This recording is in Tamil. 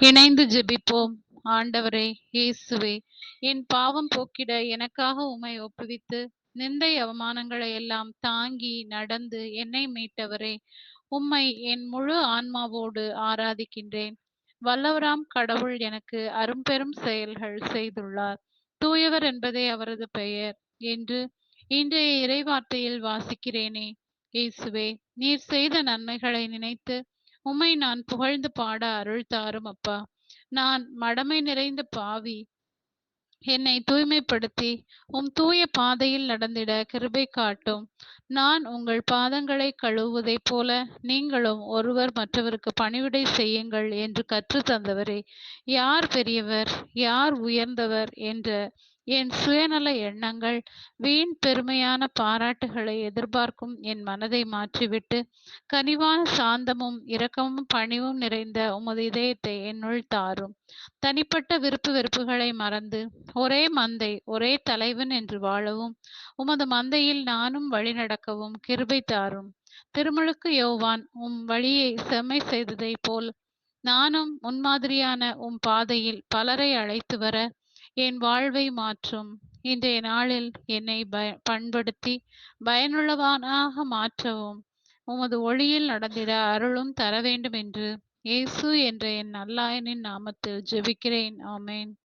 இணைந்து ஜெபிப்போம். ஆண்டவரே இயேசுவே, என் பாவம் போக்கிட எனக்காக உம்மை ஒப்புவித்து, நிந்தை அவமானங்களை எல்லாம் தாங்கி நடந்து என்னை மீட்டவரே, உம்மை என் முழு ஆன்மாவோடு ஆராதிக்கின்றேன். வல்லவராம் கடவுள் எனக்கு அரும்பெரும் செயல்கள் செய்துள்ளார். தூயவர் என்பதே அவரது பெயர் என்று இன்றைய இறைவார்த்தையில் வாசிக்கிறேனே. இயேசுவே, நீர் செய்த நன்மைகளை நினைத்து உம்மை நான் புகழ்ந்து பாட அருள் தாரும் அப்பா. நான் மடமை நிறைந்த பாவி. என்னை தூய்மைப்படுத்தி உம் தூய பாதையில் நடந்திட கிருபை காட்டும். நான் உங்கள் பாதங்களை கழுவுவதைப் போல நீங்களும் ஒருவர் மற்றவருக்கு பணிவிடை செய்யுங்கள் என்று கற்றுத் தந்தவரே, யார் பெரியவர், யார் உயர்ந்தவர் என்ற என் சுயநல எண்ணங்கள், வீண் பெருமையான பாராட்டுகளை எதிர்பார்க்கும் என் மனதை மாற்றிவிட்டு, கனிவான சாந்தமும் இரக்கமும் பணிவும் நிறைந்த உமது இதயத்தை என்னுள் தாரும். தனிப்பட்ட விருப்பு வெறுப்புகளை மறந்து ஒரே மந்தை ஒரே தலைவன் என்று வாழவும், உமது மந்தையில் நானும் வழிநடக்கவும் கிருபை தாரும். திருமுழுக்கு யோவான் உம் வழியை செம்மை செய்ததைப் போல் நானும் முன்மாதிரியான உம் பாதையில் பலரை அழைத்து வர என் வாழ்வை மாற்றும். இன்றைய நாளில் என்னை பண்படுத்தி பயனுள்ளவனாக மாற்றவும் உமது ஒளியில் நடந்திட அருளும் தர வேண்டும் என்று இயேசு என்ற என் நல்லாயனின் நாமத்தில் ஜெபிக்கிறேன். ஆமென்.